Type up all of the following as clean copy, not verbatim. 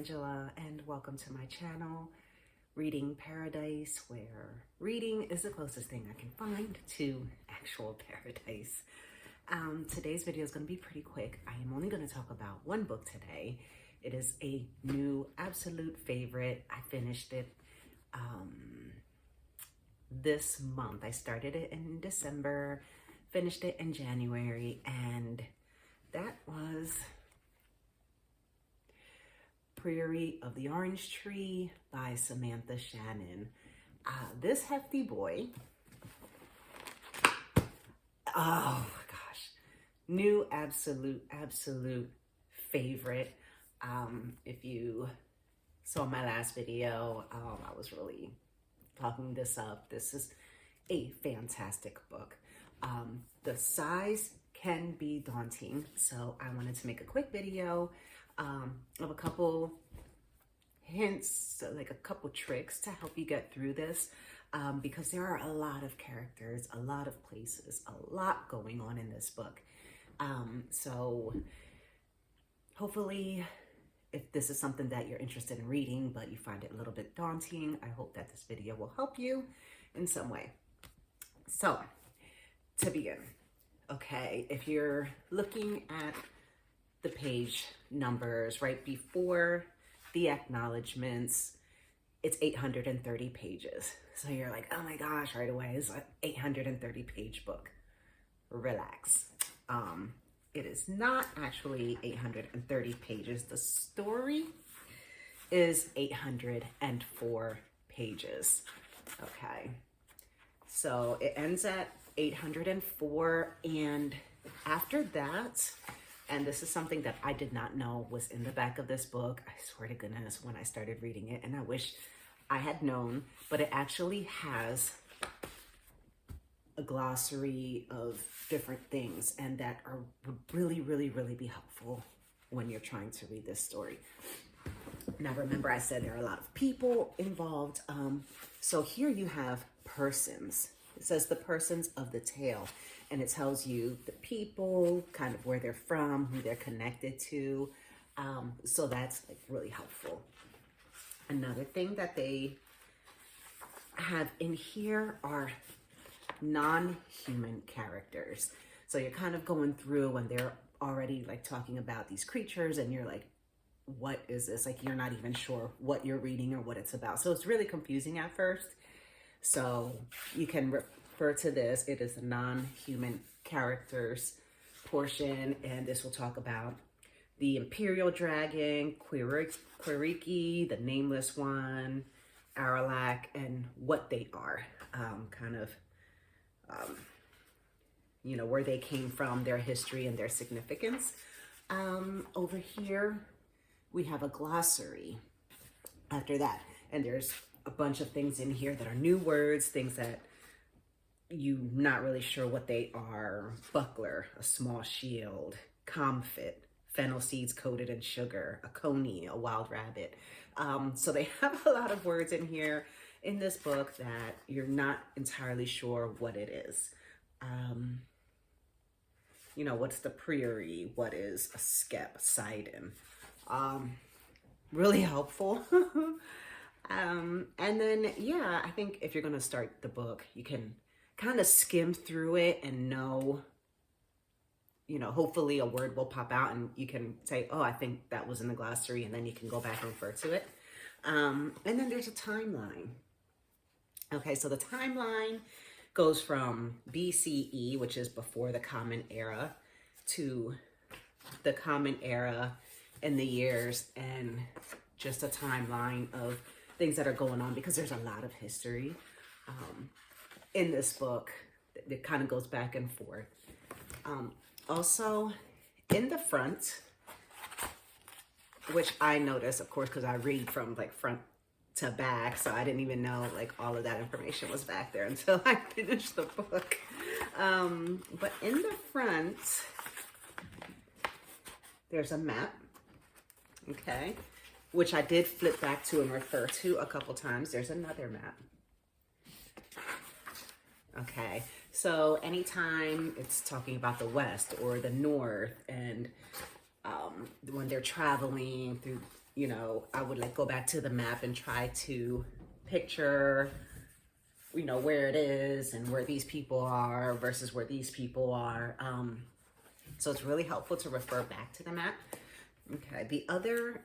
Angela, and welcome to my channel, Reading Paradise, where reading is the closest thing I can find to actual paradise. Today's video is going to be pretty quick. I am only going to talk about one book today. It is a new absolute favorite. I finished it this month. I started it in December, finished it in January, and that was Priory of the Orange Tree by Samantha Shannon. This hefty boy, oh my gosh, new absolute favorite. If you saw my last video, I was really talking this up. This is a fantastic book. The size can be daunting, so I wanted to make a quick video of a couple hints, like a couple tricks to help you get through this, because there are a lot of characters, a lot of places, a lot going on in this book. So hopefully, if this is something that you're interested in reading, but you find it a little bit daunting, I hope that this video will help you in some way. So, to begin, okay, if you're looking at the page numbers right before the acknowledgements, it's 830 pages. So you're like, oh my gosh, right away, it's an 830 page book. Relax. It is not actually 830 pages. The story is 804 pages. Okay. So it ends at 804, and after that, and this is something that I did not know was in the back of this book, I swear to goodness, when I started reading it, and I wish I had known, but it actually has a glossary of different things, and that would really be helpful when you're trying to read this story. Now, remember I said there are a lot of people involved. So here you have persons. It says the persons of the tale, and it tells you the people, kind of where they're from, who they're connected to. So that's like really helpful. Another thing that they have in here are non-human characters. So you're kind of going through when they're already like talking about these creatures, and you're like, what is this? Like, you're not even sure what you're reading or what it's about. So it's really confusing at first. So you can refer to this. It is the non-human characters portion, and this will talk about the Imperial Dragon, Quiriki, the Nameless One, Aralak, and what they are. You know, where they came from, their history and their significance. Over here, we have a glossary after that. And there's a bunch of things in here that are new words, things that you're not really sure what they are. Buckler, a small shield, comfit, fennel seeds coated in sugar, a coney, a wild rabbit. So they have a lot of words in here in this book that you're not entirely sure what it is. You know, what's the Priory? What is a skep, Sidon? Really helpful. And then, yeah, I think if you're going to start the book, you can kind of skim through it and know, you know, hopefully a word will pop out and you can say, oh, I think that was in the glossary, and then you can go back and refer to it. And then there's a timeline. Okay, so the timeline goes from BCE, which is before the Common Era, to the Common Era in the years, and just a timeline of things that are going on, because there's a lot of history in this book. It kind of goes back and forth. Also, in the front, which I noticed, of course, because I read from like front to back, so I didn't even know like all of that information was back there until I finished the book. But in the front, there's a map, okay, which I did flip back to and refer to a couple times. There's another map. Okay, so anytime it's talking about the West or the North, and when they're traveling through you know, I would like go back to the map and try to picture, you know, where it is and where these people are versus where these people are. So it's really helpful to refer back to the map. Okay, the other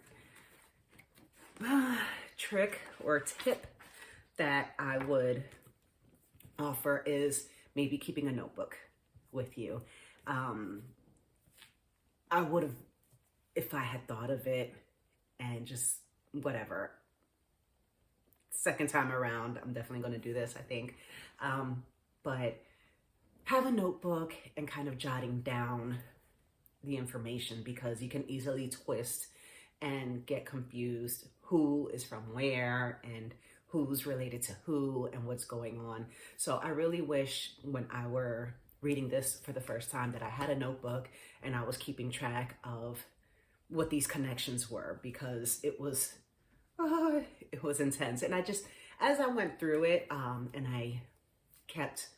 trick or tip that I would offer is maybe keeping a notebook with you. I would have, if I had thought of it and just whatever, second time around, I'm definitely going to do this, I think. But have a notebook and kind of jotting down the information, because you can easily twist and get confused who is from where and who's related to who and what's going on. So I really wish when I were reading this for the first time that I had a notebook and I was keeping track of what these connections were, because it was intense. And I just, as I went through it, and I kept,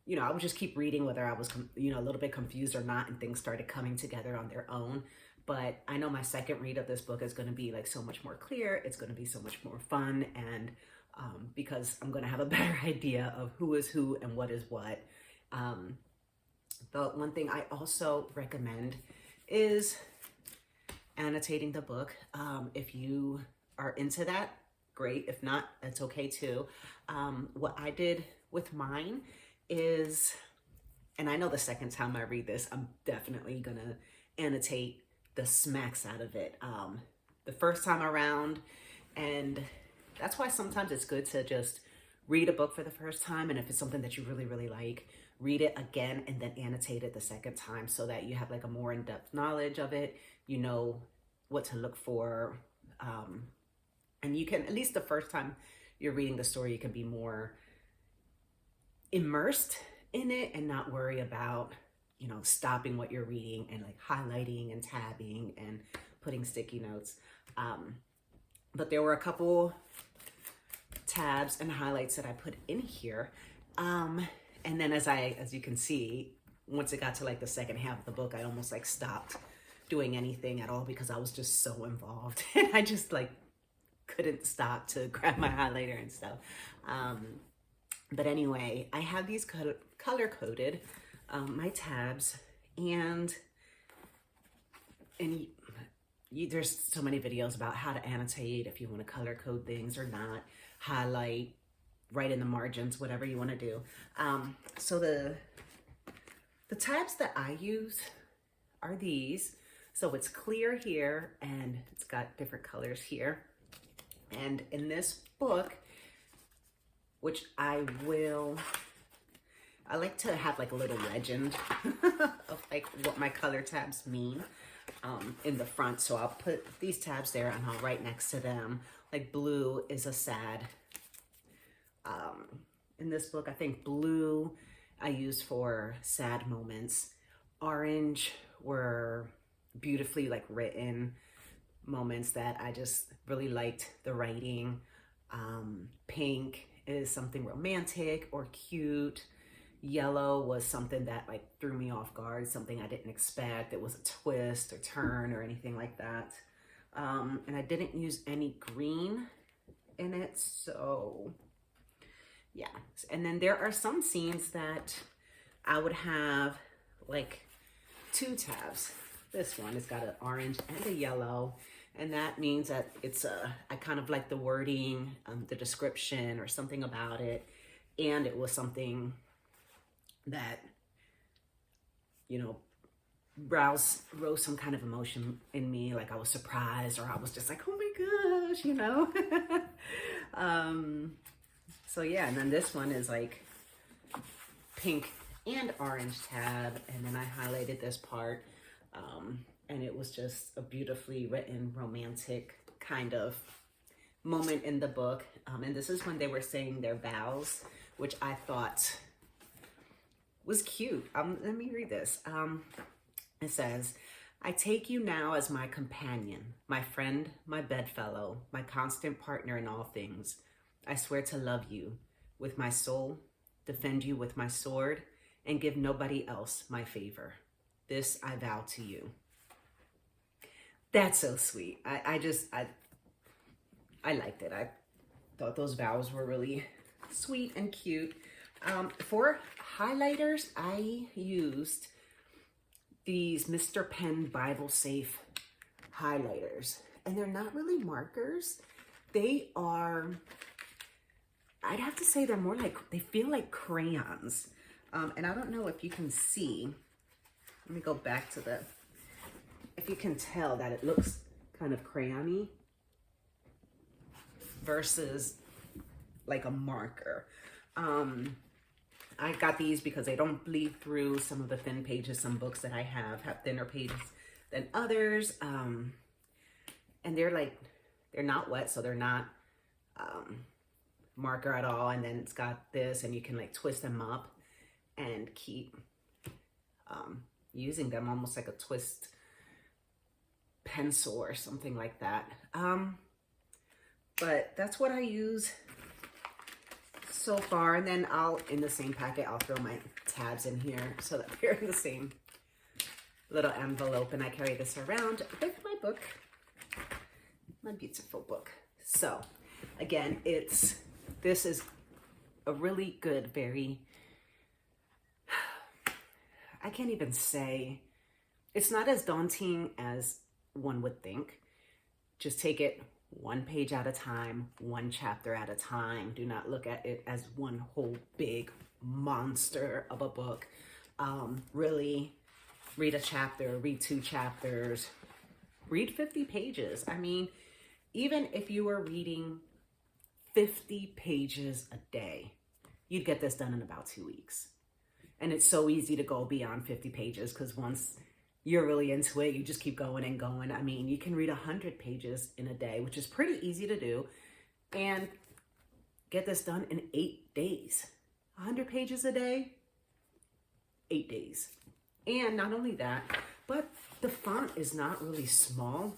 you know, I would just keep reading whether I was, you know, a little bit confused or not, and things started coming together on their own. But I know my second read of this book is going to be like so much more clear. It's going to be so much more fun. And because I'm going to have a better idea of who is who and what is what. The one thing I also recommend is annotating the book. If you are into that, great. If not, that's okay too. What I did with mine is, and I know the second time I read this, I'm definitely going to annotate the smacks out of it the first time around. And that's why sometimes it's good to just read a book for the first time, and if it's something that you really, really like, read it again and then annotate it the second time, so that you have like a more in-depth knowledge of it. You know what to look for, and you can, at least the first time you're reading the story, you can be more immersed in it and not worry about, you know, stopping what you're reading and like highlighting and tabbing and putting sticky notes. But there were a couple tabs and highlights that I put in here. And then as you can see, once it got to like the second half of the book, I almost like stopped doing anything at all, because I was just so involved and I just like couldn't stop to grab my highlighter and stuff. But anyway, I have these color coded, my tabs, and there's so many videos about how to annotate, if you want to color code things or not, highlight, write in the margins, whatever you want to do. So the tabs that I use are these. So it's clear here and it's got different colors here. And in this book, which I like to have like a little legend of like what my color tabs mean in the front. So I'll put these tabs there and I'll write next to them. Like blue is a sad. In this book, I think blue I use for sad moments. Orange were beautifully like written moments that I just really liked the writing. Pink is something romantic or cute. Yellow was something that like threw me off guard, something I didn't expect. It was a twist or turn or anything like that. And I didn't use any green in it, so yeah. And then there are some scenes that I would have like two tabs. This one has got an orange and a yellow, and that means that it's I kind of like the wording, the description or something about it, and it was something that, you know, rose some kind of emotion in me, like I was surprised, or I was just like, oh my gosh, you know. So yeah, and then this one is like pink and orange tab, and then I highlighted this part, and it was just a beautifully written romantic kind of moment in the book. And this is when they were saying their vows, which I thought was cute. Let me read this. It says, I take you now as my companion, my friend, my bedfellow, my constant partner in all things. I swear to love you with my soul, defend you with my sword, and give nobody else my favor. This I vow to you. That's so sweet. I liked it. I thought those vowels were really sweet and cute. For highlighters, I used these Mr. Pen Bible Safe highlighters. And they're not really markers. They are, I'd have to say they're more like, they feel like crayons. And I don't know if you can see. Let me go back to the, if you can tell that it looks kind of crayon-y versus like a marker. I got these because they don't bleed through. Some of the thin pages, some books that I have thinner pages than others. And they're like, they're not wet, so they're not marker at all. And then it's got this, and you can like twist them up and keep using them almost like a twist pencil or something like that. But that's what I use so far. And then in the same packet, I'll throw my tabs in here so that they're in the same little envelope. And I carry this around with my book, my beautiful book. So again, this is a really good, very, I can't even say, it's not as daunting as one would think. Just take it one page at a time, one chapter at a time. Do not look at it as one whole big monster of a book. Really read a chapter, read 2 chapters, read 50 pages. I mean, even if you were reading 50 pages a day, you'd get this done in about 2 weeks. And it's so easy to go beyond 50 pages because once you're really into it, you just keep going and going. I mean, you can read 100 pages in a day, which is pretty easy to do, and get this done in 8 days. 100 pages a day, 8 days. And not only that, but the font is not really small.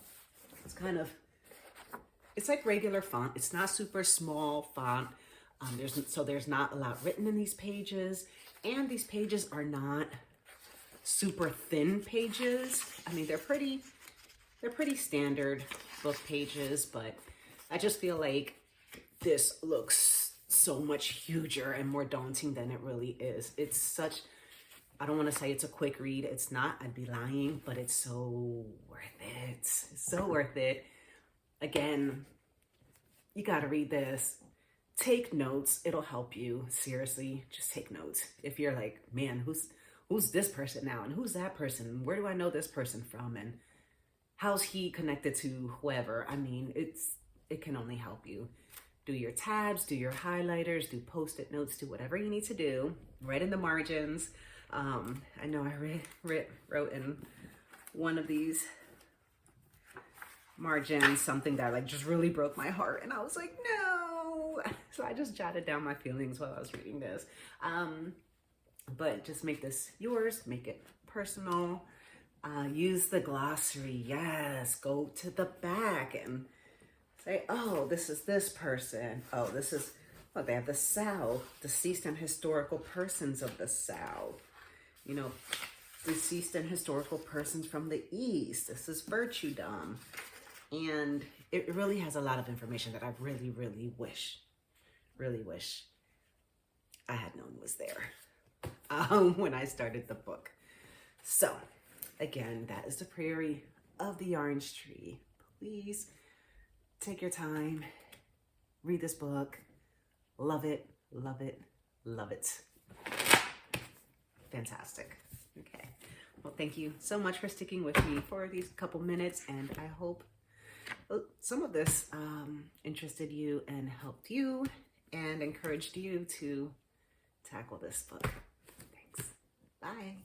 It's kind of, it's like regular font. It's not super small font. There's not a lot written in these pages, and these pages are not super thin pages. I mean, they're pretty standard book pages, but I just feel like this looks so much huger and more daunting than it really is. It's such, I don't want to say it's a quick read. It's not, I'd be lying, but it's so worth it. It's so worth it. Again, you got to read this. Take notes. It'll help you. Seriously, just take notes. If you're like, man, who's this person now? And who's that person? Where do I know this person from? And how's he connected to whoever? I mean, it can only help you. Do your tabs, do your highlighters, do post-it notes, do whatever you need to do. Write in the margins. I know I wrote in one of these margins something that like just really broke my heart. And I was like, no. So I just jotted down my feelings while I was reading this. But just make this yours, make it personal. Use the glossary. Yes, go to the back and say, oh, this is this person. Oh, this is, oh, they have the South, deceased and historical persons of the South. You know, deceased and historical persons from the East. This is virtuedom. And it really has a lot of information that I really, really wish I had known was there when I started the book. So again, that is the Priory of the Orange Tree. Please take your time, read this book, love it, love it, love it. Fantastic. Okay. Well, thank you so much for sticking with me for these couple minutes, and I hope some of this interested you and helped you and encouraged you to tackle this book. Thanks. Bye.